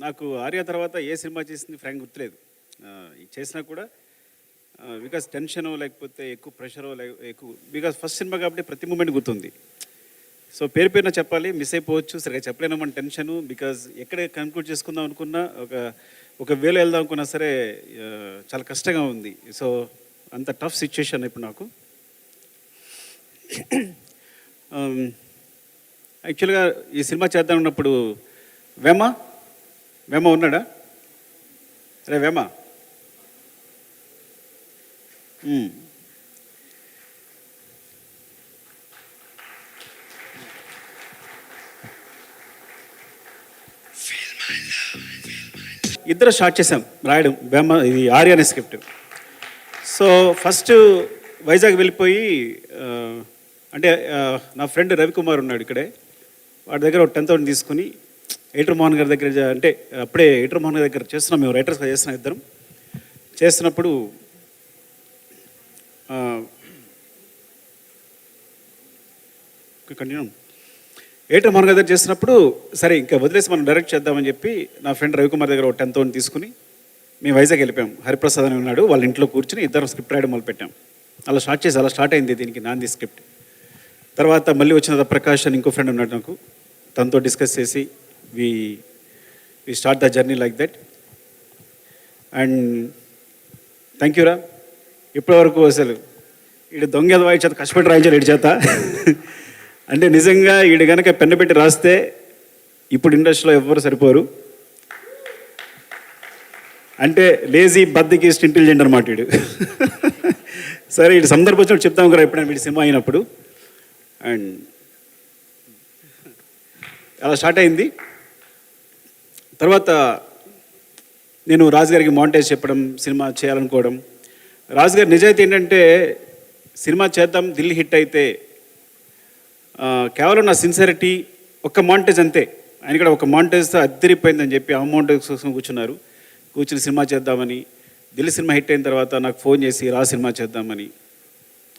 నాకు 'ఆర్య' తర్వాత ఏ సినిమా చేసింది ఫ్రాంక్ గుర్తులేదు. చేసినా కూడా బికాస్ టెన్షనో లేకపోతే ఎక్కువ ప్రెషరో ఎక్కువ బికాస్ ఫస్ట్ సినిమా కాబట్టి ప్రతి మూమెంట్ గుర్తుంది. సో పేరు పేరున చెప్పాలి, మిస్ అయిపోవచ్చు, సరిగా చెప్పలేను మన టెన్షను. బికాజ్ ఎక్కడ కన్క్లూడ్ చేసుకుందాం అనుకున్నా ఒక వేలో వెళ్దాం అనుకున్నా సరే చాలా కష్టంగా ఉంది. సో అంత టఫ్ సిచ్యుయేషన్ ఇప్పుడు నాకు. యాక్చువల్గా ఈ సినిమా చేద్దాం ఉన్నప్పుడు వేమ ఉన్నాడా? అరే వేమ, ఇద్దరు స్టార్ట్ చేసాం రాయడం వేమ, ఇది 'ఆర్య' అనే స్క్రిప్ట్. సో ఫస్ట్ వైజాగ్ వెళ్ళిపోయి అంటే నా ఫ్రెండ్ రవికుమార్ ఉన్నాడు ఇక్కడే, వాడి దగ్గర ఒక 10,000 తీసుకుని ఎడిటర్ మోహన్ గారి దగ్గర, అంటే అప్పుడే ఎడిటర్ మోహన్ గారి దగ్గర చేస్తున్నాం, మేము రైటర్స్గా చేస్తున్నాం ఇద్దరం. చేస్తున్నప్పుడు కంటిన్యూ ఎడిటర్ మోహన్ గారి దగ్గర చేస్తున్నప్పుడు సరే ఇంకా వదిలేసి మనం డైరెక్ట్ చేద్దామని చెప్పి నా ఫ్రెండ్ రవికుమార్ దగ్గర ఒక 10,000 తీసుకుని మేము వైజాగ్ వెళ్ళిపోయాం. హరిప్రసాద్ అని ఉన్నాడు, వాళ్ళ ఇంట్లో కూర్చుని ఇద్దరం స్క్రిప్ట్ రాయడం మొదలుపెట్టాం. అలా స్టార్ట్ అయింది దీనికి నాంది స్క్రిప్ట్. తర్వాత మళ్ళీ వచ్చిన ప్రకాష్ అని ఇంకో ఫ్రెండ్ ఉన్నాడు నాకు, తనతో డిస్కస్ చేసి we start the journey like that. And thank యూరా, ఇప్పటివరకు అసలు ఈడు దొంగ వాయి చేత కష్టపడి రాయించారు ఈడి చేత. అంటే నిజంగా ఈడు కనుక పెన్ను పెట్టి రాస్తే ఇప్పుడు ఇండస్ట్రీలో ఎవ్వరు సరిపోరు. అంటే లేజీ బద్దకిస్ట్ ఇంటెలిజెంట్ అనమాట వీడు. సరే వీడు సందర్భం వచ్చినప్పుడు చెప్తాం కదా ఎప్పుడైనా వీడి సినిమా అయినప్పుడు. అండ్ అలా స్టార్ట్ అయింది. తర్వాత నేను రాజుగారికి మాంటేజ్ చెప్పడం, సినిమా చేయాలనుకోవడం. రాజుగారి నిజాయితీ ఏంటంటే సినిమా చేద్దాం, ఢిల్లీ హిట్ అయితే కేవలం నా సిన్సియరిటీ, ఒక్క మాంటేజ్ అంతే. ఆయన కూడా ఒక మాంటేజ్తో అద్దరిపోయిందని చెప్పి ఆ మాంటేజ్ కోసం కూర్చుని సినిమా చేద్దామని. ఢిల్లీ సినిమా హిట్ అయిన తర్వాత నాకు ఫోన్ చేసి రా సినిమా చేద్దామని.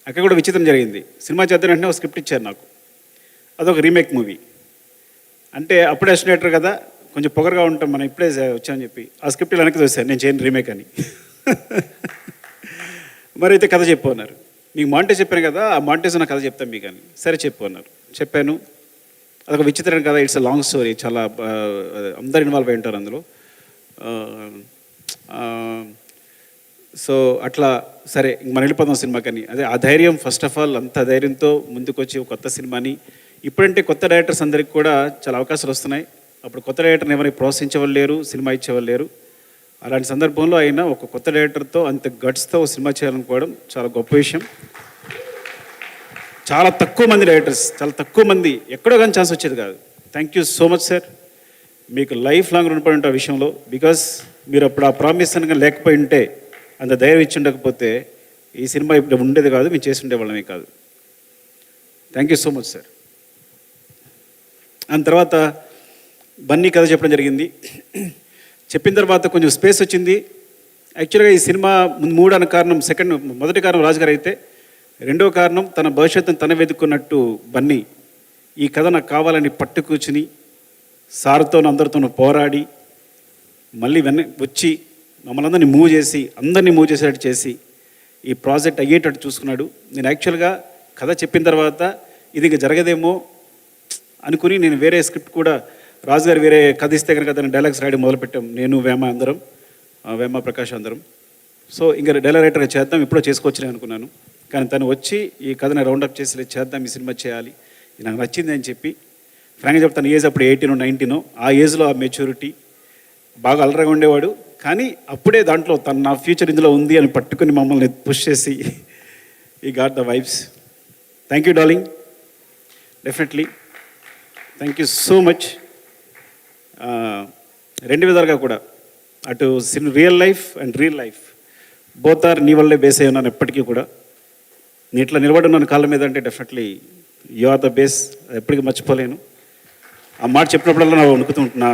అక్కడ కూడా విచిత్రం జరిగింది. సినిమా చేద్దాం వెంటనే ఒక స్క్రిప్ట్ ఇచ్చారు నాకు, అదొక రీమేక్ మూవీ. అంటే అప్పుడే అసినేటర్ కదా, కొంచెం పొగరగా ఉంటాం మనం, ఇప్పుడే వచ్చామని చెప్పి ఆ స్క్రిప్ట్ వెనక్కి చూశాను, నేను చేయను రీమేక్ అని. మరి అయితే కథ చెప్పు అన్నారు. మీకు మాంటేజ్ చెప్పాను కదా, ఆ మాంటేజ్ నా కథ చెప్తాను మీకు అని. సరే చెప్పు అన్నారు. చెప్పాను. అదొక విచిత్రం కదా, ఇట్స్ అ లాంగ్ స్టోరీ, చాలా అందరు ఇన్వాల్వ్ అయి ఉంటారు అందులో. సో అట్లా సరే మనం వెళ్ళిపోదాం సినిమాకని. అదే ఆ ధైర్యం, ఫస్ట్ ఆఫ్ ఆల్ అంత ధైర్యంతో ముందుకు వచ్చి ఒక కొత్త సినిమాని, ఇప్పుడంటే కొత్త డైరెక్టర్స్ అందరికి కూడా చాలా అవకాశాలు వస్తున్నాయి. అప్పుడు కొత్త డైరెక్టర్ని ఎవరిని ప్రోత్సహించేవాళ్ళు లేరు, సినిమా ఇచ్చేవాళ్ళు లేరు. అలాంటి సందర్భంలో అయినా ఒక కొత్త డైరెక్టర్తో అంత గట్స్తో ఒక సినిమా చేయాలనుకోవడం చాలా గొప్ప విషయం. చాలా తక్కువ మంది డైరెక్టర్స్, చాలా తక్కువ మంది, ఎక్కడో కానీ ఛాన్స్ వచ్చేది కాదు. Thank you so much sir, మీకు లైఫ్ లాంగ్ రుణపడి ఉంటా విషయంలో. బికాస్ మీరు అప్పుడు ఆ ప్రామిస్ కనుక లేకపోయి ఉంటే, అంత ధైర్యం ఇచ్చి ఉండకపోతే ఈ సినిమా ఇప్పుడు ఉండేది కాదు, మేము చేసి ఉండేవాళ్ళమే కాదు. Thank you so much sir. దాని తర్వాత బన్నీ కథ చెప్పడం జరిగింది. చెప్పిన తర్వాత కొంచెం స్పేస్ వచ్చింది. యాక్చువల్గా ఈ సినిమా 3 అన్న కారణం, మొదటి కారణం రాజుగారు అయితే, రెండో కారణం తన భవిష్యత్తును తన వెతుక్కున్నట్టు బన్నీ ఈ కథ నాకు కావాలని పట్టు కూర్చుని సార్తో అందరితోనూ పోరాడి మళ్ళీ వచ్చి మమ్మల్ని అందరినీ మూవ్ చేసేటట్టు చేసి ఈ ప్రాజెక్ట్ అయ్యేటట్టు చూసుకున్నాడు. నేను యాక్చువల్గా కథ చెప్పిన తర్వాత ఇది ఇంకా జరగదేమో అనుకుని నేను వేరే స్క్రిప్ట్ కూడా, రాజుగారు వేరే కథ ఇస్తే కనుక దాన్ని డైలాగ్స్ రాయడం మొదలుపెట్టాం, నేను వేమ ప్రకాష్ అందరం. సో ఇంకా డైలాగ్ రైటర్గా చేద్దాం, ఇప్పుడో చేసుకోవచ్చునే అనుకున్నాను. కానీ తను వచ్చి ఈ కథని రౌండప్ చేసి చేద్దాం, ఈ సినిమా చేయాలి, ఇది నాకు నచ్చింది అని చెప్పి. ఫ్రాంక్గా చెప్తాను, ఏజ్ అప్పుడు 18 19, ఆ ఏజ్లో ఆ మెచ్యూరిటీ, బాగా అలరగా ఉండేవాడు. కానీ అప్పుడే దాంట్లో నా ఫ్యూచర్ ఇందులో ఉంది అని పట్టుకుని మమ్మల్ని పుష్ చేసి ఈ got the vibes. Thank you darling, definitely thank you so much. 2 విధాలుగా కూడా, అటు real life and real life both are నీ వల్లే బేస్ అయి ఉన్నాను ఎప్పటికీ కూడా. నీ ఇట్లా నిలబడి ఉన్నాను కాళ్ళ మీద అంటే definitely you are the base, ఎప్పటికీ మర్చిపోలేను. ఆ మాట చెప్పినప్పుడల్లా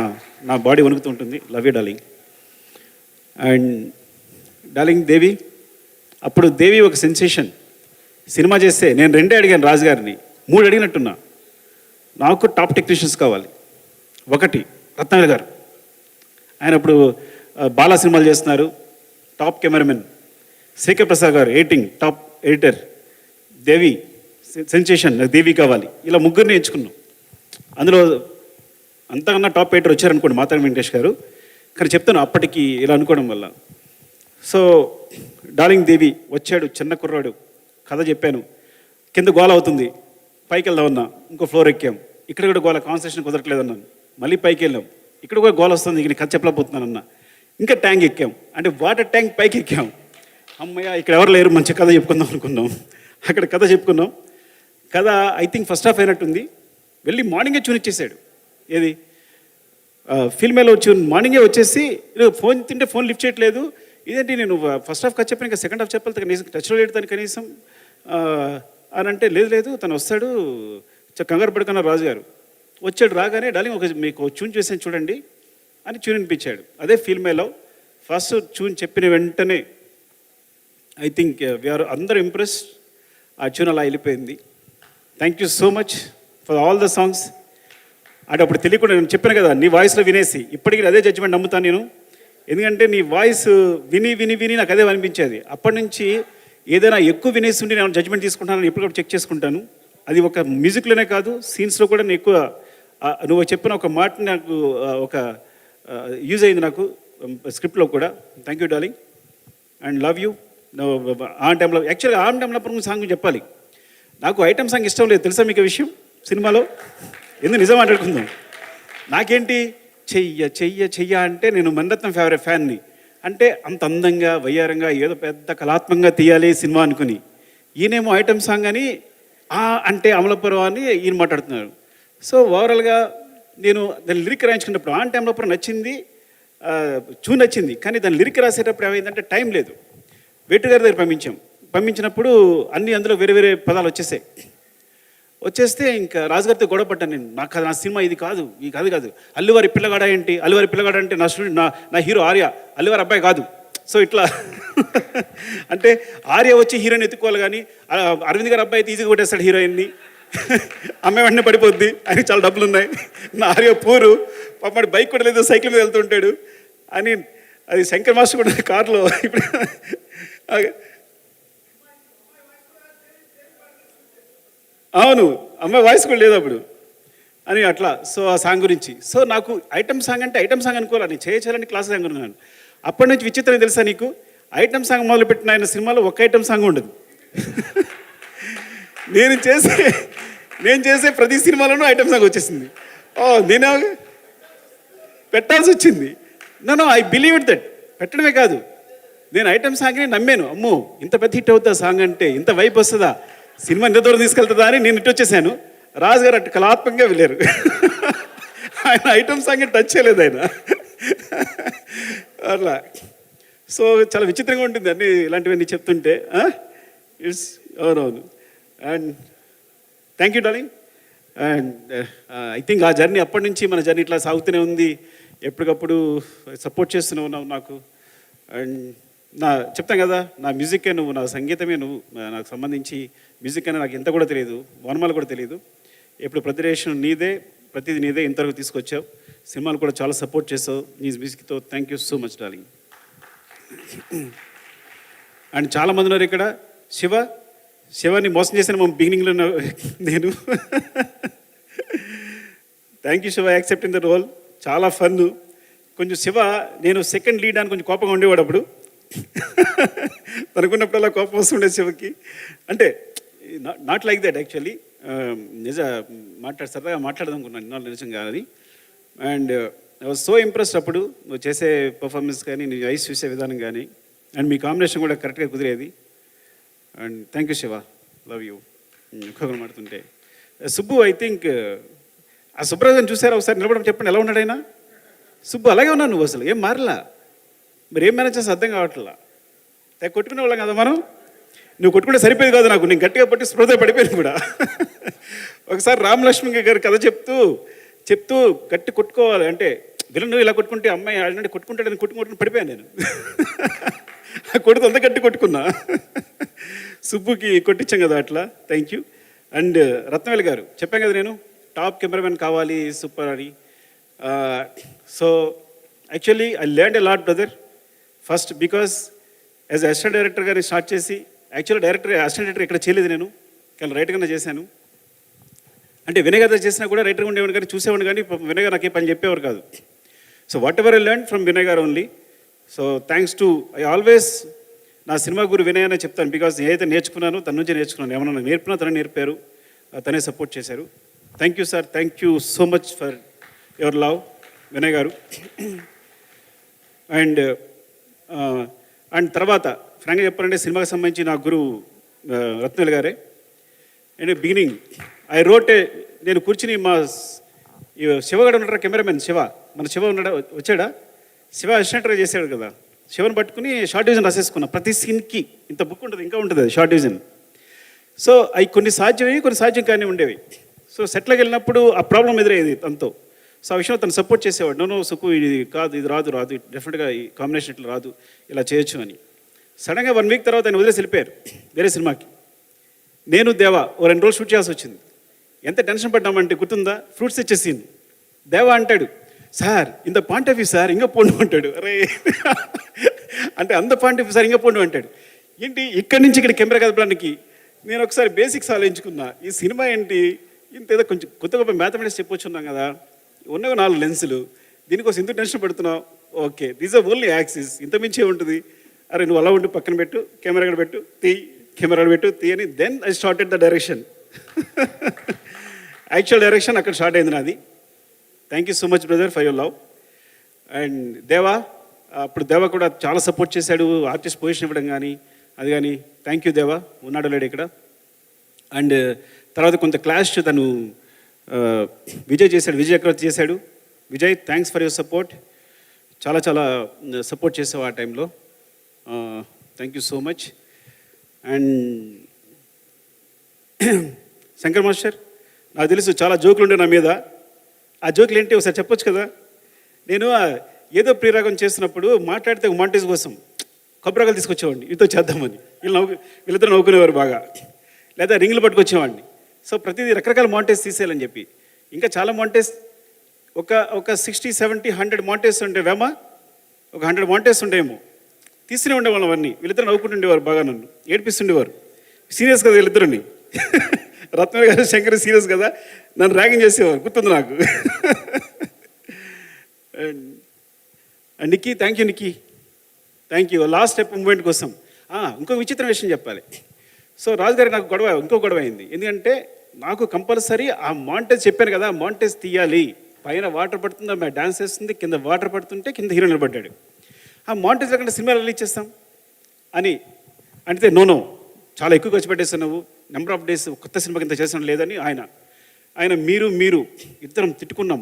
నా బాడీ వణుకుతూ ఉంటుంది. Love you darling. And darling Devi, అప్పుడు దేవి ఒక సెన్సేషన్. సినిమా చేస్తే నేను 2 అడిగాను రాజుగారిని, 3 అడిగినట్టున్నా. నాకు టాప్ టెక్నీషియన్స్ కావాలి. 1 రత్నాకర్ గారు, ఆయన ఇప్పుడు బాలా సినిమాలు చేస్తున్నారు, టాప్ కెమెరామెన్. శేఖర్ ప్రసాద్ గారు ఎడిటింగ్, టాప్ ఎడిటర్. దేవి సెన్సేషన్, దేవి కావాలి. ఇలా ముగ్గురిని ఎంచుకున్నాం. అందులో అంతకన్నా టాప్ ఎడిటర్ వచ్చారనుకోండి మాతాడి వెంకటేష్ గారు. కానీ చెప్తాను అప్పటికి ఇలా అనుకోవడం వల్ల. సో డార్లింగ్ దేవి వచ్చాడు, చిన్న కుర్రాడు, కథ చెప్పాను. కింద గోల అవుతుంది, పైకి వెళ్దామన్నా, ఇంకో ఫ్లోర్ ఎక్కాం. ఇక్కడ కూడా గోల, కాన్సన్ట్రేషన్ కుదరట్లేదన్నాను. మళ్ళీ పైకి వెళ్ళాం, ఇక్కడ కూడా గోల వస్తుంది, ఇక కథ చెప్పలేకపోతున్నానన్నా. ఇంకా ట్యాంక్ ఎక్కాం, అంటే వాటర్ ట్యాంక్ పైకి ఎక్కాం. అమ్మయ్య ఇక్కడ ఎవరు లేరు, మంచి కథ చెప్పుకుందాం అనుకున్నాం. అక్కడ కథ చెప్పుకున్నాం. కథ ఐ థింక్ ఫస్ట్ హాఫ్ అయినట్టుంది. వెళ్ళి మార్నింగే చూనిచ్చేసాడు. ఏది ఫిల్మేలో వచ్చి మార్నింగే వచ్చేసి ఫోన్ తింటే ఫోన్ లిఫ్ట్ చేయట్లేదు. ఇదేంటి నేను ఫస్ట్ హాఫ్ కథ చెప్పాను, ఇంకా సెకండ్ హాఫ్ చెప్పాలి కనీసం, టచ్లో లేడు తను కనీసం అని అంటే, లేదు తను వస్తాడు, కంగారు పడుకున్నారు రాజు గారు. వచ్చాడు, రాగానే డార్లింగ్ ఒక మీకు చూన్ చేసాను చూడండి అని చూన్ వినిపించాడు. అదే ఫిల్మేలో ఫస్ట్ చూన్ చెప్పిన వెంటనే ఐ థింక్ వీఆర్ అందరూ ఇంప్రెస్డ్. ఆ ట్యూన్ అలా వెళ్ళిపోయింది. Thank you so much for all the songs. అంటే అప్పుడు తెలియకుండా నేను చెప్పాను కదా, నీ వాయిస్లో వినేసి ఇప్పటికీ అదే జడ్జిమెంట్ నమ్ముతాను నేను. ఎందుకంటే నీ వాయిస్ విని విని విని నాకు అదే అనిపించేది. అప్పటి నుంచి ఏదైనా ఎక్కువ వినేసి ఉండి నేను జడ్జిమెంట్ తీసుకుంటానని ఎప్పటికప్పుడు చెక్ చేసుకుంటాను. అది ఒక మ్యూజిక్లోనే కాదు, సీన్స్లో కూడా నేను ఎక్కువ నువ్వు చెప్పిన ఒక మాట నాకు ఒక యూజ్ అయింది నాకు స్క్రిప్ట్లో కూడా. Thank you darling and love you. ఆ టైంలో యాక్చువల్గా ఆ టైంలో సాంగ్ చెప్పాలి. నాకు ఐటమ్ సాంగ్ ఇష్టం లేదు, తెలుసా మీకు విషయం సినిమాలో? ఎందుకు నిజం మాట్లాడుకుందాం. నాకేంటి చెయ్య చెయ్య చెయ్య అంటే నేను మణిరత్నం ఫేవరెట్ ఫ్యాన్ని. అంటే అంత అందంగా వయ్యారంగా ఏదో పెద్ద కళాత్మకంగా తీయాలి సినిమా అనుకుని, ఈయనేమో ఐటమ్ సాంగ్ అని అంటే అమలాపురం అని ఈయన మాట్లాడుతున్నారు. సో ఓవరాల్గా నేను దాని లిరిక్ రాయించుకున్నప్పుడు ఆ టైంలో నచ్చింది, చూ నచ్చింది. కానీ దాని లిరిక్ రాసేటప్పుడు ఏమైందంటే టైం లేదు. వేటు గారి దగ్గర పంపించినప్పుడు అన్నీ అందులో వేరే వేరే పదాలు వచ్చేస్తే ఇంకా రాజుగారితో గొడవ పడ్డాను నేను. నాకు నా సినిమా ఇది కాదు, ఈ కాదు. అల్లువారి పిల్లగాడ ఏంటి, అల్లువారి పిల్లగాడ అంటే నా స్టూడెంట్, నా హీరో ఆర్య, అల్లువారి అబ్బాయి కాదు. సో ఇట్లా అంటే ఆర్య వచ్చి హీరోయిన్ ఎత్తుకోవాలి, కానీ అరవింద్ గారి అబ్బాయి ఈజీగా కొట్టేస్తాడు హీరోయిన్ని. అమ్మాయి వెంటనే పడిపోద్ది, ఆయనకి చాలా డబ్బులు ఉన్నాయి. నా ఆర్య పూరు పాపడి బైక్ కూడా లేదు, సైకిల్ మీద వెళ్తుంటాడు అని. అది శంకర్ మాస్టర్ కూడా కారులో ఇప్పుడు అవును, అమ్మాయి వాయిస్ కూడా లేదు అప్పుడు అని అట్లా. సో ఆ సాంగ్ గురించి. సో నాకు ఐటమ్ సాంగ్ అంటే ఐటమ్ సాంగ్ అనుకోవాలి, నేను చేయాలని క్లాస్ సాంగ్ అనుకున్నాను. అప్పటి నుంచి విచిత్రం తెలుసా నీకు, ఐటమ్ సాంగ్ మొదలుపెట్టిన ఆయన సినిమాలో ఒక్క ఐటమ్ సాంగ్ ఉండదు. నేను చేసే ప్రతి సినిమాలోనూ ఐటమ్ సాంగ్ వచ్చేసింది. నేను పెట్టాల్సి వచ్చింది. No I believe it that. పెట్టడమే కాదు, నేను ఐటమ్ సాంగ్ని నమ్మాను. అమ్మో ఇంత పెద్ద హిట్ అవుతుందా సాంగ్ అంటే, ఇంత వైపు వస్తుందా, సినిమా ఇంత దూరం తీసుకెళ్తుందా అని నేను ఇటు వచ్చేసాను. రాజుగారు అటు కళాత్మకంగా వెళ్ళారు. ఆయన ఐటమ్ సాంగ్ టచ్ చేయలేదు ఆయన అట్లా. సో చాలా విచిత్రంగా ఉంటుంది అన్నీ ఇలాంటివన్నీ చెప్తుంటే. ఇట్స్ అవునవును. And thank you darling. And I think ఆ జర్నీ అప్పటి నుంచి మన జర్నీ ఇట్లా సాగుతూనే ఉంది. ఎప్పటికప్పుడు సపోర్ట్ చేస్తూనే ఉన్నావు నాకు. అండ్ చెప్తాను కదా, నా మ్యూజికే నువ్వు, నా సంగీతమే నువ్వు. నాకు సంబంధించి మ్యూజిక్ అనేది నాకు ఎంత కూడా తెలియదు, వర్ణమాలు కూడా తెలియదు. ఎప్పుడు ప్రతిరేషన్ నీదే, ప్రతిదీ నీదే ఇంతవరకు తీసుకొచ్చావు. సినిమాలు కూడా చాలా సపోర్ట్ చేసావు నీ మ్యూజిక్తో. Thank you so much darling. And చాలామంది ఉన్నారు ఇక్కడ. శివాని మోసం చేశాను బిగినింగ్లో నేను. Thank you Shiva, accepting the role. చాలా ఫన్. కొంచెం శివ నేను సెకండ్ లీడ్ అని కొంచెం కోపంగా ఉండేవాడు అప్పుడు. తనుకున్నప్పుడు అలా కోపం వస్తుండే శివకి. అంటే నాట్ లైక్ దట్ యాక్చువల్లీ. సరదాగా మాట్లాడదాం అనుకున్నాను ఇన్నాళ్ళు నిజంగా అది. And I was so impressed అప్పుడు నువ్వు చేసే పర్ఫార్మెన్స్ కానీ, నీ ఐస్ చూసే విధానం కానీ, అండ్ మీ కాంబినేషన్ కూడా కరెక్ట్గా కుదిరేది. And thank you Shiva, love you. ఇంకొకరు మాడుతుంటే సుబ్బు, ఐ థింక్ ఆ సుబ్రహ్మణ్యం చూసారా ఒకసారి నిలబడడం, చెప్పండి ఎలా ఉన్నాడైనా? సుబ్బు అలాగే ఉన్నాను, నువ్వు అసలు ఏం మారలా. మరి ఏం మేనేజ్ చేస్తే అర్థం కావట్లా. కొట్టుకునే వాళ్ళం కదా మనం. నువ్వు కొట్టుకుంటే సరిపోయేది కాదు నాకు, నేను గట్టిగా పట్టి స్పృహ పడిపోయాను కూడా. ఒకసారి రామలక్ష్మి గారు కథ చెప్తూ గట్టి కొట్టుకోవాలి అంటే, విలన్ ఇలా కొట్టుకుంటే అమ్మాయి ఆడంటే కొట్టుకుంటాడని కొట్టుకుంటూ పడిపోయాను నేను. కొడుతూ అంత గట్టి కొట్టుకున్నా. సుబ్బుకి కొట్టించాం కదా అట్లా. Thank you. అండ్ రత్నవేల్ గారు చెప్పాను కదా నేను టాప్ కెమెరామెన్ కావాలి సూపర్ అని. So actually I learned a lot brother. First because as assistant director గారిని స్టార్ట్ చేసి, యాక్చువల్లీ అసిస్టెంట్ డైరెక్టర్ ఇక్కడ చేయలేదు నేను, కానీ రైటర్గానే చేశాను. అంటే వినయ్ గారు చేసినా కూడా రైటర్గా ఉండేవాడు, కానీ చూసేవాడు, కానీ వినయ్ గారు నాకు ఏ పని చెప్పేవారు కాదు. So whatever I learn from Vinay గారు only. So thanks to I always నా సినిమా గురు వినయ్ అనే చెప్తాను. బికాజ్ ఏదైతే నేర్చుకున్నానో తన నుంచే నేర్చుకున్నాను. ఏమన్నా నాకు నేర్పినా తనే నేర్పారు, తనే సపోర్ట్ చేశారు. Thank you sir, thank you so much for your love Vinay గారు. అండ్ తర్వాత ఫ్రాంక్గా చెప్పాలంటే సినిమాకి సంబంధించి నా గురువు రత్నవేల్ గారే. అండ్ బిగినింగ్ ఐ రోట్ నేను కూర్చుని మా శివగాడు ఉన్నాడు, కెమెరామెన్ శివ, మన శివ ఉన్నాడా, వచ్చాడా? శివ అసిస్టెంట్గా చేశాడు కదా, శివని పట్టుకుని షార్ట్ డివిజన్ రాసేసుకున్నా. ప్రతి సీన్కి ఇంత బుక్ ఉంటుంది, ఇంకా ఉంటుంది అది షార్ట్ డివిజన్. సో అవి కొన్ని సాధ్యమయ్యి కొన్ని సాధ్యం కానీ ఉండేవి. సో సెట్లోకి వెళ్ళినప్పుడు ఆ ప్రాబ్లం ఎదురయ్యేది తనతో. సో ఆ విషయంలో తను సపోర్ట్ చేసేవాడు. నో సుకు ఇది కాదు, ఇది రాదు డెఫినెట్గా ఈ కాంబినేషన్ ఇట్లా రాదు, ఇలా చేయొచ్చు అని. సడన్గా 1 వీక్ తర్వాత ఆయన వదిలేసి వెళ్ళిపోయారు వేరే సినిమాకి. నేను దేవా ఓ 2 రోజులు షూట్ చేయాల్సి వచ్చింది. ఎంత టెన్షన్ పడ్డామంటే గుర్తుందా, ఫ్రూట్స్ ఇచ్చే సీన్. దేవా అంటాడు, సార్ ఇంత పాయింట్ ఆఫ్ వ్యూ సార్ ఇంకా పోండు అంటాడు. అరే అంటే అంత పాయింట్ ఆఫ్ వ్యూ సార్ ఇంకా పోండు అంటాడు. ఏంటి ఇక్కడి నుంచి ఇక్కడ కెమెరా కదపడానికి? నేను ఒకసారి బేసిక్స్ ఆలోచించుకున్నా, ఈ సినిమా ఏంటి ఇంత ఏదో కొంచెం కొత్త గొప్ప మ్యాథమెటిక్స్ చెప్పొచ్చున్నాం కదా, ఉన్నవి 4 లెన్సులు, దీనికోసం ఇంత టెన్షన్ పడుతున్నావు. Okay, these are only axis, ఇంత మించే ఉంటుంది. అరే నువ్వు అలా ఉండి పక్కన పెట్టు, కెమెరా పెట్టు, కెమెరా పెట్టు అని. Then I started the direction. Actual direction అక్కడ స్టార్ట్ అయింది నాది. Thank you so much brother for your love. And Deva, అప్పుడు దేవా కూడా చాలా సపోర్ట్ చేశాడు, ఆర్టిస్ట్ పొజిషన్ ఇవ్వడం కానీ అది కానీ. థ్యాంక్ యూ దేవా, ఉన్నాడు లేడు ఇక్కడ. అండ్ తర్వాత కొంత క్లాష్ తను విజయ్ చేశాడు, విజయ్ చక్రవర్తి చేశాడు. Vijay, thanks for your support, చాలా చాలా సపోర్ట్ చేసావు ఆ టైంలో. Thank you so much. And Shankar master, నాకు తెలుసు చాలా జోకులు ఉండే నా మీద. ఆ జోకులు ఏంటి ఒకసారి చెప్పొచ్చు కదా? నేను ఏదో ప్రియరాగం చేస్తున్నప్పుడు మాట్లాడితే ఒక మాంటేజ్ కోసం కొబ్బరికాయలు తీసుకొచ్చేవాడిని, వీటితో చేద్దామని. వీళ్ళిద్దరు నవ్వుకునేవారు బాగా. లేదా రింగులు పట్టుకొచ్చేవాడిని. సో ప్రతిదీ రకరకాల మాంటేజ్ తీసేయాలని చెప్పి. ఇంకా చాలా మాంటేజ్, ఒక 60, 70, 100 మాంటేజ్ ఉండేవేమో, ఒక 100 మాంటేజ్ ఉండేమో. తీస్తూనే ఉండేవాళ్ళం అవన్నీ. వీళ్ళిద్దరు నవ్వుకుంటుండేవారు బాగా, నన్ను ఏడిపిస్తుండేవారు. సీరియస్ కదా వీళ్ళిద్దరిని. రత్న గారు శంకర్ సీరియస్ కదా, నన్ను ర్యాగింగ్ చేసేవారు, గుర్తుంది నాకు. And Nikki, thank you Nikki, thank you. Last step moment కోసం ఇంకొక విచిత్ర విషయం చెప్పాలి. సో రాజుగారికి నాకు ఇంకో గొడవ అయింది. ఎందుకంటే నాకు కంపల్సరీ ఆ మాంటేజ్ చెప్పాను కదా, మాంటేజ్ తీయాలి. పైన వాటర్ పడుతుంది, ఆమె డాన్స్ చేస్తుంది, కింద వాటర్ పడుతుంటే కింద హీరో నిలబడ్డాడు. ఆ మాంటేజ్ లేకుండా సినిమా రిలీజ్ చేస్తాం అని అంటే నో చాలా ఎక్కువ ఖర్చు పెట్టేస్తున్నావు, నెంబర్ ఆఫ్ డేస్ కొత్త సినిమా కింద చేసిన లేదని ఆయన మీరు ఇద్దరం తిట్టుకున్నాం.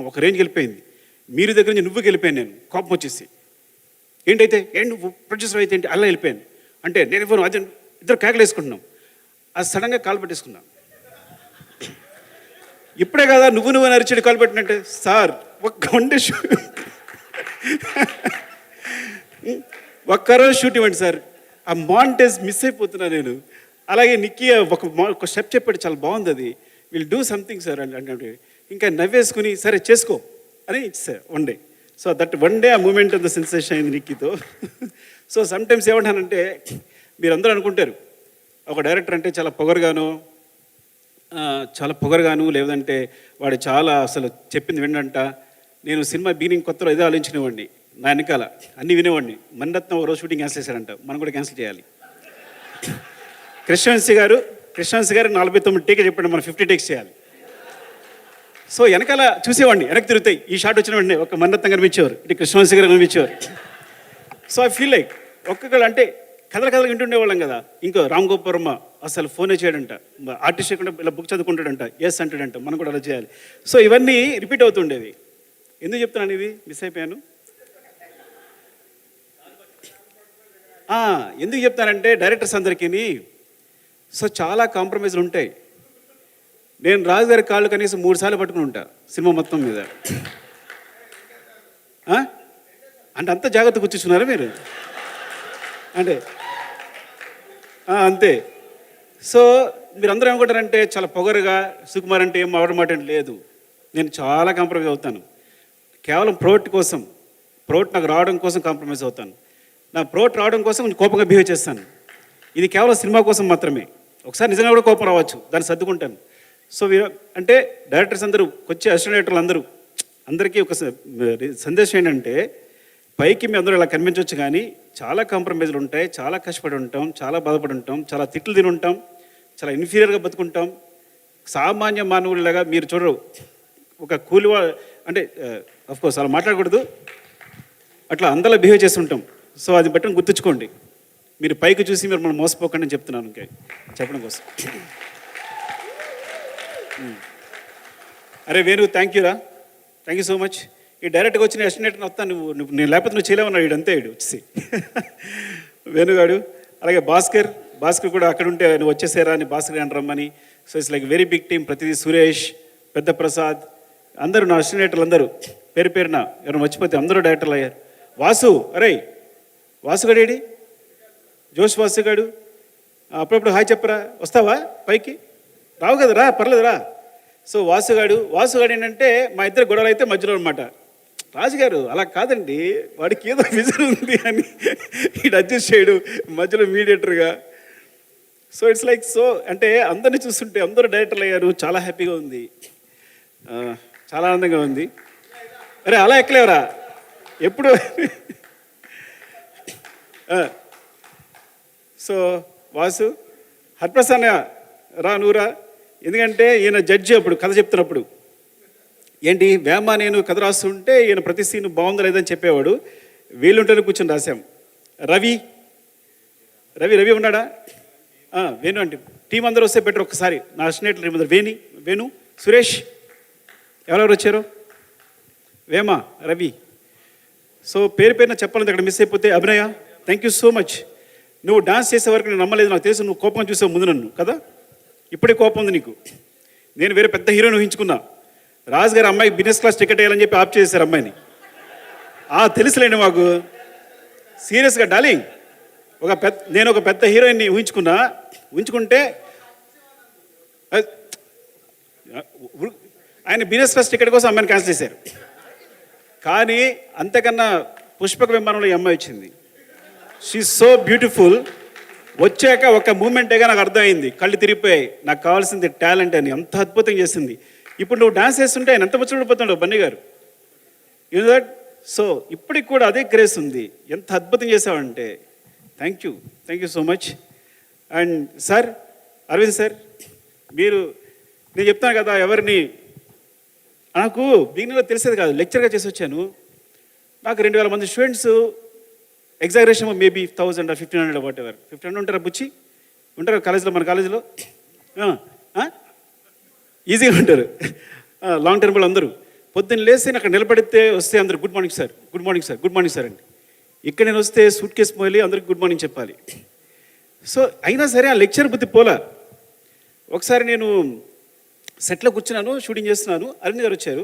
ఒక రేంజ్కి వెళ్ళిపోయింది. మీరు దగ్గర నుంచి నువ్వుకి వెళ్ళిపోయాను నేను, కోపం వచ్చేసి. ఏంటైతే నువ్వు ప్రొడ్యూసర్ అయితే ఏంటి అలా వెళ్ళిపోయాను అంటే నేను ఇవ్వను, అదే ఇద్దరు కేకలు వేసుకుంటున్నాం. అది సడన్గా కాలు పెట్టేసుకున్నాం. ఇప్పుడే కదా నువ్వు అరిచాడు కాలు పెట్టినట్టే. సార్ ఒక్కరోజు షూట్ ఇవ్వండి సార్, ఆ మాంటేజ్ మిస్ అయిపోతున్నా నేను. అలాగే నిక్కీ ఒక స్టెప్ చెప్పాడు, చాలా బాగుంది, అది విల్ డూ సంథింగ్ సార్ అంటే ఇంకా నవ్వేసుకుని సరే చేసుకో అని ఇచ్చేసారు 1 డే. సో దట్ 1 డే ఆ మూమెంట్ ఆఫ్ ద సెన్సేషన్ అయింది నిక్కీతో. సో సమ్టైమ్స్ ఏమంటానంటే, మీరందరూ అనుకుంటారు ఒక డైరెక్టర్ అంటే చాలా పొగరుగాను లేదంటే వాడు చాలా అసలు చెప్పింది వినంట. నేను సినిమా బిగినింగ్ కొత్తలో ఏదో ఆలోచించినవాడిని, నా వెనకాల అన్నీ వినేవాడిని. మణిరత్నం ఒక రోజు షూటింగ్ క్యాన్సిల్ చేశారంట, మనం కూడా క్యాన్సిల్ చేయాలి. కృష్ణవంశీ గారు 49 టేక్ చెప్పండి, మనం 50 టేక్స్ చేయాలి. సో వెనకాల చూసేవాడిని, వెనక్కి తిరుగుతాయి. ఈ షాట్ వచ్చిన వెంటనే ఒక మణిరత్నం కనిపించేవారు, ఇటు కృష్ణవంశీ గారు కనిపించేవారు. సో ఐ ఫీల్ లైక్ ఒక్కొక్కరు అంటే కథలు వింటుండేవాళ్ళం కదా. ఇంకో రామ్ గోపాల్ వర్మ అసలు ఫోనే చేయడంట, ఆర్టిస్ట్ కూడా ఇలా బుక్ చదువుకుంటాడంట, ఎస్ అంటాడంట, మనం కూడా అలా చేయాలి. సో ఇవన్నీ రిపీట్ అవుతుండేవి. ఎందుకు చెప్తున్నాను ఇది, మిస్ అయిపోయాను. ఎందుకు చెప్తానంటే డైరెక్టర్స్ అందరికీ సో చాలా కాంప్రమైజ్లు ఉంటాయి. నేను రాజు గారి కాళ్ళు కనీసం 3 సార్లు పట్టుకుని ఉంటా సినిమా మొత్తం మీద. అంటే అంత జాగ్రత్త కూర్చున్నారా మీరు అంటే? అంతే. సో మీరు అందరూ ఏమనుకుంటారంటే చాలా పొగరుగా సుకుమార్ అంటే ఏం అవడం మాట లేదు. నేను చాలా కాంప్రమైజ్ అవుతాను కేవలం ప్రోడక్ట్ కోసం. ప్రోట్ నాకు రావడం కోసం కాంప్రమైజ్ అవుతాను, నా ప్రోట్ రావడం కోసం కొంచెం కోపంగా బిహేవ్ చేస్తాను. ఇది కేవలం సినిమా కోసం మాత్రమే. ఒకసారి నిజంగా కూడా కోపం రావచ్చు, దాన్ని సర్దుకుంటాను. సో అంటే డైరెక్టర్స్ అందరూ, వచ్చే అసిస్టెంట్ డైరెక్టర్లు అందరికీ ఒక సందేశం ఏంటంటే, పైకి మీ అందరూ ఇలా కనిపించవచ్చు కానీ చాలా కాంప్రమైజ్లు ఉంటాయి, చాలా కష్టపడి ఉంటాం, చాలా బాధపడి ఉంటాం, చాలా తిట్లు తిని ఉంటాం, చాలా ఇన్ఫీరియర్గా బతుకుంటాం. సామాన్య మానవుడిలాగా మీరు చూడరు. ఒక కూలివా అంటే అఫ్కోర్స్ అలా మాట్లాడకూడదు, అట్లా అందరిలా బిహేవ్ చేసి ఉంటాం. సో అది బట్టి గుర్తుంచుకోండి. మీరు పైకి చూసి మీరు మనం మోసపోకండి అని చెప్తున్నాను, ఇంకా చెప్పడం కోసం. అరే వేణు, థ్యాంక్ యూరా, థ్యాంక్ యూ సో మచ్. ఈ డైరెక్ట్గా వచ్చి నేను అసిస్టెంట్ వస్తాను, నేను లేకపోతే నువ్వు చేయలేమన్నాడు వీడు, అంతే వీడు వచ్చేసి వేణుగాడు. అలాగే భాస్కర్ కూడా అక్కడ ఉంటే నువ్వు వచ్చేసారా అని భాస్కర్ అని రమ్మని. So it's like very big team. ప్రతిదీ సురేష్, పెద్ద ప్రసాద్, అందరూ నా అసిస్టెంట్లు అందరూ పేరు పేరున ఎవరైనా మర్చిపోతే అందరూ డైరెక్టర్లు అయ్యారు. వాసు, అరే వాసుగాడేడి, జోష్ వాసుగాడు, అప్పుడప్పుడు హాయ్ చెప్పరా, వస్తావా పైకి? రావు కదా, రా, పర్లేదు రా. సో వాసుగాడు ఏంటంటే మా ఇద్దరు గొడవలు అయితే మధ్యలో అనమాట. రాజుగారు అలా కాదండి, వాడికి ఏదో విజన్ ఉంది అని ఈడు అడ్జస్ట్ చేయడు మధ్యలో మీడియేటర్గా. సో ఇట్స్ లైక్ సో అంటే అందరినీ చూస్తుంటే అందరూ డైరెక్టర్లు అయ్యారు, చాలా హ్యాపీగా ఉంది, చాలా ఆనందంగా ఉంది. అరే అలా ఎక్కలేవరా ఎప్పుడు. సో వాసు, హరిప్రసన్న రా, నువ్వురా. ఎందుకంటే ఈయన జడ్జి అప్పుడు కథ చెప్తున్నప్పుడు ఏంటి వేమ నేను కథ రాస్తుంటే ఈయన ప్రతి సీన్ బాగుందా లేదని చెప్పేవాడు. వీళ్ళుంటేనే కూర్చొని రాశాం. రవి ఉన్నాడా? వేణు అంటే టీం అందరూ వస్తే బెటర్. ఒక్కసారి నా స్నేహితులు వేణు, సురేష్, ఎవరెవరు వచ్చారు? వేమ, రవి. సో పేరున చెప్పాలంటే అక్కడ మిస్ అయిపోతే అభినయ, థ్యాంక్ యూ సో మచ్. నువ్వు డాన్స్ చేసే వరకు నేను నమ్మలేదు, నాకు తెలుసు నువ్వు కోపం చూసావు ముందు నన్ను కదా, ఇప్పుడే కోపం ఉంది నీకు. నేను వేరే పెద్ద హీరోని ఊహించుకున్నా. రాజు గారు అమ్మాయికి బిజినెస్ క్లాస్ టికెట్ వేయాలని చెప్పి ఆప్ చేశారు అమ్మాయిని. తెలుసులేండి మాకు. సీరియస్గా డార్లింగ్, నేను ఒక పెద్ద హీరోయిన్ని ఊహించుకుంటే ఆయన బిజినెస్ క్లాస్ టికెట్ కోసం అమ్మాయిని క్యాన్సిల్ చేశారు. కానీ అంతకన్నా పుష్పక విమానంలో ఈ అమ్మాయి వచ్చింది. She so beautiful. వచ్చాక ఒక మూమెంటేగా నాకు అర్థమైంది, కళ్ళు తిరిగిపోయాయి. నాకు కావాల్సింది టాలెంట్ అని, అంత అద్భుతంగా చేసింది. ఇప్పుడు నువ్వు డాన్స్ చేస్తుంటే ఆయన ఎంత ముచ్చడిపోతున్నావు బన్నీ గారు, యూ నో దట్. సో ఇప్పటికి కూడా అదే గ్రేస్ ఉంది. ఎంత అద్భుతం చేసావంటే thank you so much. And sir, Aravind sir, నేను చెప్తాను కదా, ఎవరిని నాకు బిగినింగ్లో తెలిసేది కాదు, లెక్చర్గా చేసి వచ్చాను. నాకు 2000 మంది students, exaggeration maybe 1000 or 1500 what ever. 1500 ఉంటారా బుచ్చి? ఉంటారు కాలేజీలో, మన కాలేజీలో ఈజీగా ఉంటారు. లాంగ్ టర్మ్ వాళ్ళు అందరూ పొద్దున్న లేస్తే అక్కడ నిలబడితే వస్తే అందరు good morning sir, good morning sir, good morning sir అండి. ఇక్కడ నేను వస్తే సూట్ కేసు మోయాలి, అందరికి గుడ్ మార్నింగ్ చెప్పాలి. సో అయినా సరే ఆ లెక్చర్ బుద్ధి పోలా. ఒకసారి నేను సెట్లో కూర్చున్నాను, షూటింగ్ చేస్తున్నాను. అరవింద్ గారు వచ్చారు.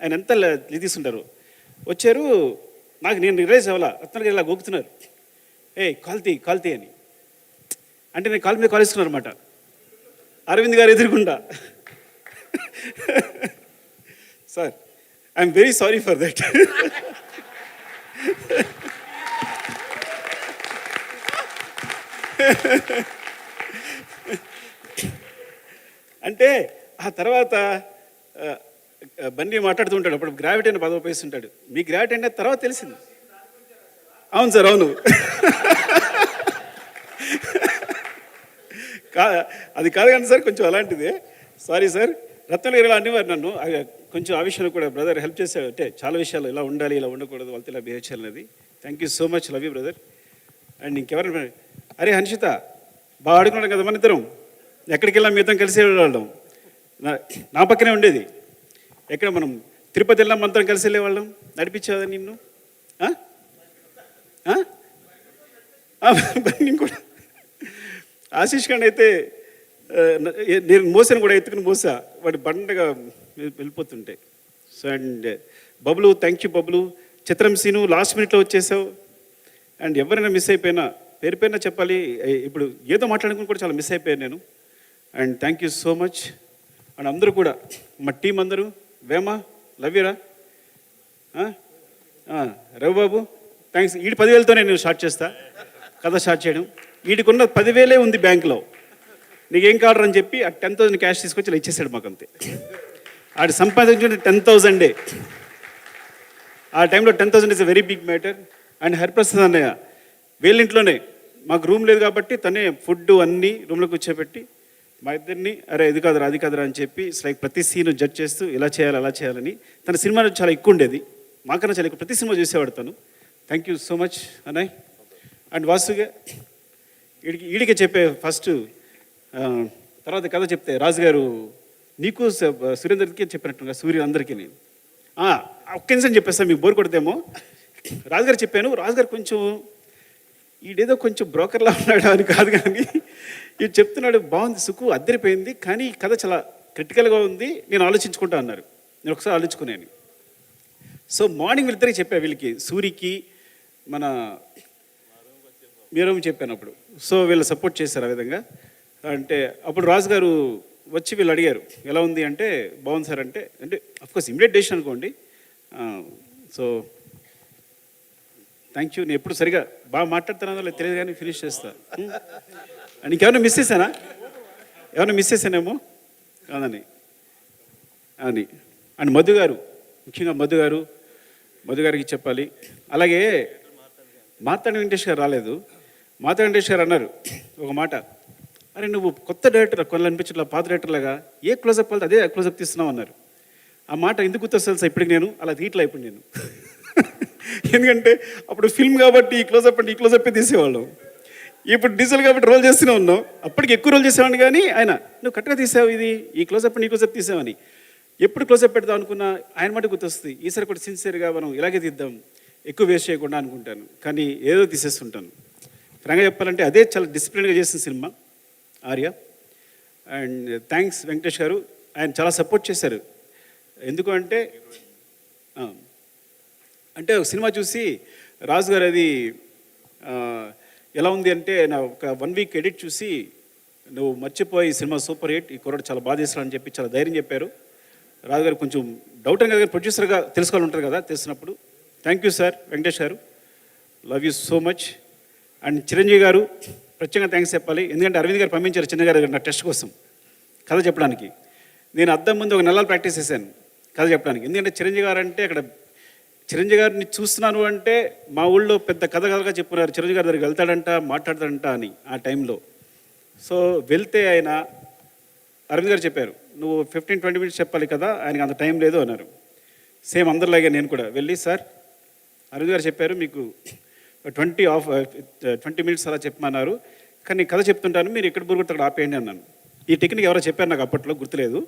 ఆయన ఎంత తీసుకుంటారు, వచ్చారు. నేను రిలైజ్ అవ్వాలా, రత్న గారు ఇలా గోకుతున్నారు, కాల్తీ అని. అంటే నేను కాలు మీద కాలేసుకున్నారు అనమాట. అరవింద్ గారు ఎదురుకుండా, sir I'm very sorry for that. అంటే ఆ తర్వాత బన్నీ మాట్లాడుతూ ఉంటాడు, అప్పుడు గ్రావిటీ అని పదవి ఉపయోగిస్తుంటాడు. మీ గ్రావిటీ అంటే తర్వాత తెలిసింది. అవును సార్, అవును. అది కాదు కానీ సార్, కొంచెం అలాంటిదే. Sorry sir. రత్న గారు ఇలా అనేవారు నన్ను, కొంచెం ఆ విషయంలో కూడా బ్రదర్ హెల్ప్ చేశాడు. అంటే చాలా విషయాలు ఇలా ఉండాలి, ఇలా ఉండకూడదు, వాళ్ళతో ఇలా బిహేవ్ చేయాలనేది. Thank you so much, love you brother. And ఇంకెవరైనా, అరే హన్షిత, బాగా ఆడుకున్నాడు కదా మన ఇద్దరం. ఎక్కడికి వెళ్ళాం, మీ ఇద్దరం కలిసి వెళ్ళేవాళ్ళం. నా పక్కనే ఉండేది. ఎక్కడ మనం తిరుపతి వెళ్ళాం, మంత్రం కలిసి వెళ్ళేవాళ్ళం. నడిపించేదా నిన్ను? నేను కూడా ఆశీష్ ఖండ్ అయితే నేను మోసాను కూడా, ఎత్తుకుని మోసా, వాడి బండగా వెళ్ళిపోతుంటే. So and Bablu, thank you Bablu. చిత్రం సీను లాస్ట్ మినిట్లో వచ్చేసావు. అండ్ ఎవరైనా మిస్ అయిపోయినా పేరుపైన చెప్పాలి. ఇప్పుడు ఏదో మాట్లాడుకుని కూడా చాలా మిస్ అయిపోయాను నేను. And thank you so much. And అందరూ కూడా మా టీం అందరూ, వేమ, లవ్ యూరా. రవిబాబు థ్యాంక్స్. వీడి 10,000తోనే నేను స్టార్ట్ చేస్తా కథ స్టార్ట్ చేయడం. వీడికున్న 10,000 ఉంది బ్యాంకులో, నీకేం కావాలి అని చెప్పి ఆ 10,000 క్యాష్ తీసుకొచ్చి ఇలా ఇచ్చేసాడు మాకు అంతే. ఆడు సంపాదించిన 10,000. ఆ టైంలో 10,000 is a very big matter. And Hariprasad అన్నయ్య వీళ్ళింట్లోనే మాకు రూమ్ లేదు కాబట్టి తనే ఫుడ్ అన్నీ రూమ్లో కూర్చోబెట్టి మా ఇద్దరిని అరే ఇది కాదురా అది కాదురా అని చెప్పి లైక్ ప్రతి సీను జడ్జ్ చేస్తూ ఇలా చేయాలి అలా చేయాలని. తన సినిమాలో చాలా ఎక్కువ ఉండేది, మాకన్నా చాలా ఎక్కువ ప్రతి సినిమా చూసేవాడు తను. థ్యాంక్ యూ సో మచ్ అన్నయ్య. అండ్ వాసుగా ఈడికే చెప్పే ఫస్ట్, తర్వాత కథ చెప్తే రాజుగారు నీకు సురేందర్కి చెప్పినట్టుగా సూర్య అందరికీ నేను ఒక్క నిమిషం చెప్పేస్తాను, మీకు బోర్ కొడితేమో. రాజుగారు చెప్పాను, రాజుగారు కొంచెం ఈడేదో కొంచెం బ్రోకర్లా ఉన్నాడు అని కాదు, కానీ ఇది చెప్తున్నాడు బాగుంది సుకు అద్దరిపోయింది, కానీ ఈ కథ చాలా క్రిటికల్గా ఉంది, నేను ఆలోచించుకుంటా అన్నారు. నేను ఒకసారి ఆలోచించుకున్నాను. సో మార్నింగ్ వీళ్ళిద్దరికి చెప్పా, వీళ్ళకి సూరికి మన మీరేమో చెప్పాను అప్పుడు. సో వీళ్ళు సపోర్ట్ చేశారు ఆ విధంగా. అంటే అప్పుడు రాజుగారు వచ్చి వీళ్ళు అడిగారు ఎలా ఉంది అంటే బాగుంది సార్ అంటే అఫ్కోర్స్ ఇమీడియట్ డెసిషన్ అనుకోండి. So thank you. నేను ఎప్పుడు సరిగా బాగా మాట్లాడుతున్నానో లేదు తెలియదు కానీ ఫినిష్ చేస్తా. నీకేమైనా మిస్ చేశానా? ఏమైనా మిస్ చేశానేమో కాదని అని. అండ్ మధు గారు, ముఖ్యంగా మధు గారికి చెప్పాలి. అలాగే మాతాడి వెంకటేష్ గారు రాలేదు. మాతాడి వెంకటేష్ గారు అన్నారు ఒక మాట, అరే నువ్వు కొత్త డైరెక్టర్ కొన్ని అనిపించట్లా, పాత డైరెక్టర్లాగా ఏ క్లోజప్ వెళ్తే అదే క్లోజప్ తీస్తున్నావు అన్నారు. ఆ మాట ఎందుకు గుర్తొస్తుంది ఇప్పటికి, నేను అలా తీయట్లా ఇప్పుడు నేను. ఎందుకంటే అప్పుడు ఫిల్మ్ కాబట్టి ఈ క్లోజప్ అంటే ఈ క్లోజప్పే తీసేవాళ్ళం, ఇప్పుడు డిజిటల్ కాబట్టి రోల్ చేస్తూనే ఉన్నాం. అప్పటికి ఎక్కువ రోల్ చేసేవాడిని, కానీ ఆయన నువ్వు కరెక్ట్గా తీసావు, ఇది ఈ క్లోజప్ నీ క్లోజప్ తీసావని ఎప్పుడు క్లోజప్ పెడదాం అనుకున్నా ఆయన మాట గుర్తొస్తుంది. ఈసారి కూడా సిన్సియర్గా మనం ఇలాగే తీద్దాం, ఎక్కువ వేస్ట్ చేయకుండా అనుకుంటాను, కానీ ఏదో తీసేస్తుంటాను. ఫ్రాంక్గా చెప్పాలంటే అదే చాలా డిసిప్లిన్గా చేసిన cinema Arya. And thanks Venkatesh గారు, ఆయన చాలా సపోర్ట్ చేశారు. ఎందుకు అంటే ఒక సినిమా చూసి రాజు గారు అది ఎలా ఉంది అంటే నా ఒక 1 వీక్ ఎడిట్ చూసి నువ్వు మర్చిపోయి సినిమా సూపర్ హిట్, ఈ కుర్రాడు చాలా బాధ చేస్తాడు అని చెప్పి చాలా ధైర్యం చెప్పారు. రాజు గారు కొంచెం డౌట్ అని కదా, ప్రొడ్యూసర్గా తెలుసుకోవాలి ఉంటుంది కదా, తెలిసినప్పుడు థ్యాంక్ యూ సార్ వెంకటేష్ గారు, love you so much. And Chiranjeevi గారు ప్రత్యేకంగా థ్యాంక్స్ చెప్పాలి, ఎందుకంటే అరవింద్ గారు పంపించారు చిన్న గారు నా టెస్ట్ కోసం కథ చెప్పడానికి. నేను అద్దం ముందు ఒక నెలలు ప్రాక్టీస్ చేశాను కథ చెప్పడానికి. ఎందుకంటే చిరంజీవి గారు అంటే అక్కడ చిరంజీవి గారిని చూస్తున్నాను అంటే మా ఊళ్ళో పెద్ద కథగా చెప్పున్నారు, చిరంజీవి గారి దగ్గరికి వెళ్తాడంట మాట్లాడతాడంట అని ఆ టైంలో. సో వెళ్తే ఆయన అరవింద్ గారు చెప్పారు నువ్వు 15-20 మినిట్స్ చెప్పాలి కదా, ఆయనకి అంత టైం లేదు అన్నారు. సేమ్ అందరిలాగే నేను కూడా వెళ్ళి సార్ అరవింద్ గారు చెప్పారు మీకు 20 మినిట్స్ అలా చెప్పమన్నారు, కానీ కథ చెప్తుంటాను మీరు ఎక్కడ బురుగుతాడు అక్కడ ఆపేయండి అన్నాను. ఈ టెక్నిక్ ఎవరో చెప్పారు నాకు అప్పట్లో గుర్తులేదు.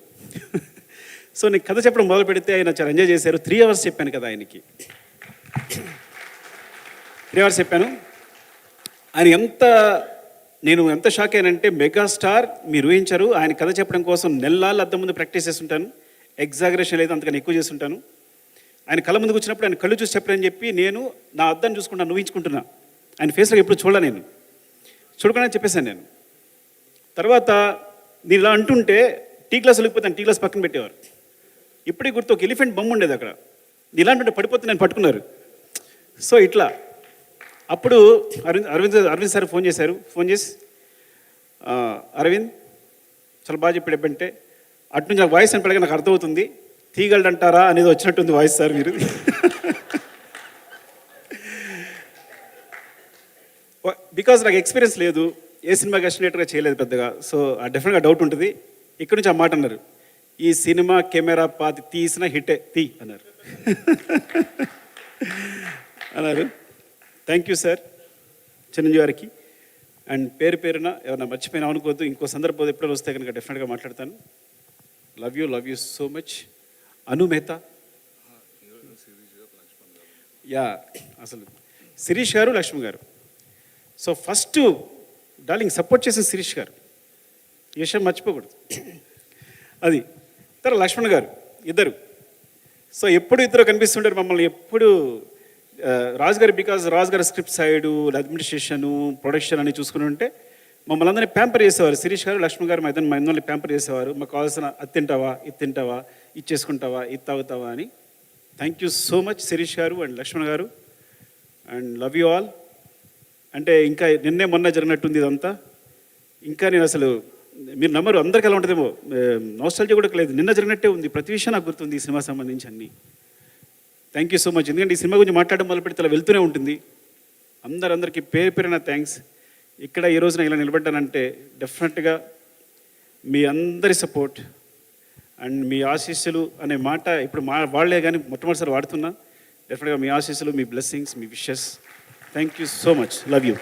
సో నేను కథ చెప్పడం మొదలు పెడితే ఆయన చాలా ఎంజాయ్ చేశారు. 3 అవర్స్ చెప్పాను కదా ఆయనకి, 3 అవర్స్ చెప్పాను. నేను ఎంత షాక్ అయ్యానంటే మెగాస్టార్ మీరు ఊహించారు, ఆయన కథ చెప్పడం కోసం నెలలు అద్దం ముందు ప్రాక్టీస్ చేస్తుంటాను, ఎగ్జాగరేషన్ లేదు అంతకన్నా ఎక్కువ చేస్తుంటాను. ఆయన కళ్ళ ముందుకు వచ్చినప్పుడు ఆయన కళ్ళు చూసి చెప్పారని చెప్పి నేను నా అద్దాన్ని చూసుకుంటాను, ఊహించుకుంటున్నా. ఆయన ఫేస్లో ఎప్పుడు చూడలే, నేను చూడకుండా చెప్పేశాను. నేను తర్వాత నేను ఇలా అంటుంటే టీ గ్లాస్ వెళ్ళిపోతాను, టీ గ్లాస్ పక్కన పెట్టేవారు. ఇప్పటికీ గుర్తు ఒక ఎలిఫెంట్ బొమ్మ ఉండేది అక్కడ, ఇలా అంటుంటే పడిపోతే నేను పట్టుకున్నారు. సో ఇట్లా అప్పుడు అరవింద్ సార్ ఫోన్ చేసి అరవింద్ చాలా బాగా చెప్పాడు ఎప్పుడంటే అటు నుంచి నాకు వాయిస్ అనిపడగా నాకు అర్థమవుతుంది, తీగలడంటారా అనేది వచ్చినట్టుంది వాయిస్ సార్ మీరు. బికాజ్ నాకు ఎక్స్పీరియన్స్ లేదు, ఏ సినిమాకి అసినేట్గా చేయలేదు పెద్దగా, సో డెఫినెట్గా డౌట్ ఉంటుంది. ఇక్కడ నుంచి ఆ మాట అన్నారు, ఈ సినిమా కెమెరా పాతి తీసిన హిట్టే తీ అన్నారు. థ్యాంక్ యూ సార్ చిరంజీవి గారికి. అండ్ పేరున ఏమన్నా మర్చిపోయినా అనుకోవద్దు, ఇంకో సందర్భం ఎప్పుడైనా వస్తే కనుక డెఫినెట్గా మాట్లాడతాను. Love you so much. Anu Mehta, yeah అసలు శిరీష్ గారు లక్ష్మి గారు. సో ఫస్ట్ డార్లింగ్ సపోర్ట్ చేసిన శిరీష్ గారు, ఈ విషయం మర్చిపోకూడదు. అది తర్వాత లక్ష్మణ్ గారు, ఇద్దరు. సో ఎప్పుడు ఇద్దరు కనిపిస్తుంటారు మమ్మల్ని ఎప్పుడు. రాజు గారు బికాజ్ రాజు గారు స్క్రిప్ట్ సైడు అడ్మినిస్ట్రేషను ప్రొడక్షన్ అని చూసుకుని ఉంటే మమ్మల్ని అందరినీ ప్యాంపర్ చేసేవారు. శిరీష్ గారు లక్ష్మణ్ గారు మా ఇద్దరిని ప్యాంపర్ చేసేవారు. మాకు కావాల్సిన అది తింటావా ఇది తింటావా ఇది చేసుకుంటావా ఇది తాగుతావా అని. Thank you so much Shirish గారు అండ్ లక్ష్మణ్ గారు అండ్ లవ్ యూ ఆల్. అంటే ఇంకా నిన్నే మొన్న జరిగినట్టుంది ఇదంతా. ఇంకా నేను అసలు మీరు నమ్మరు, అందరికీ ఎలా ఉంటుందేమో, నాస్టాలజీ కూడా లేదు, నిన్న జరిగినట్టే ఉంది. ప్రతి విషయం నాకు గుర్తుంది ఈ సినిమా సంబంధించి అన్నీ. Thank you so much. ఎందుకంటే ఈ సినిమా గురించి మాట్లాడడం మొదలు పెడితే అలా వెళ్తూనే ఉంటుంది. అందరికీ పేరు పేరున థ్యాంక్స్. ఇక్కడ ఈ రోజున ఇలా నిలబడ్డానంటే డెఫినెట్గా మీ అందరి సపోర్ట్ అండ్ మీ ఆశీస్సులు అనే మాట ఇప్పుడు వాళ్లే కానీ మొట్టమొదటిసారి వాడుతున్నా. డెఫినెట్గా మీ ఆశీస్సులు, మీ బ్లెస్సింగ్స్, మీ wishes. Thank you so much. Love you.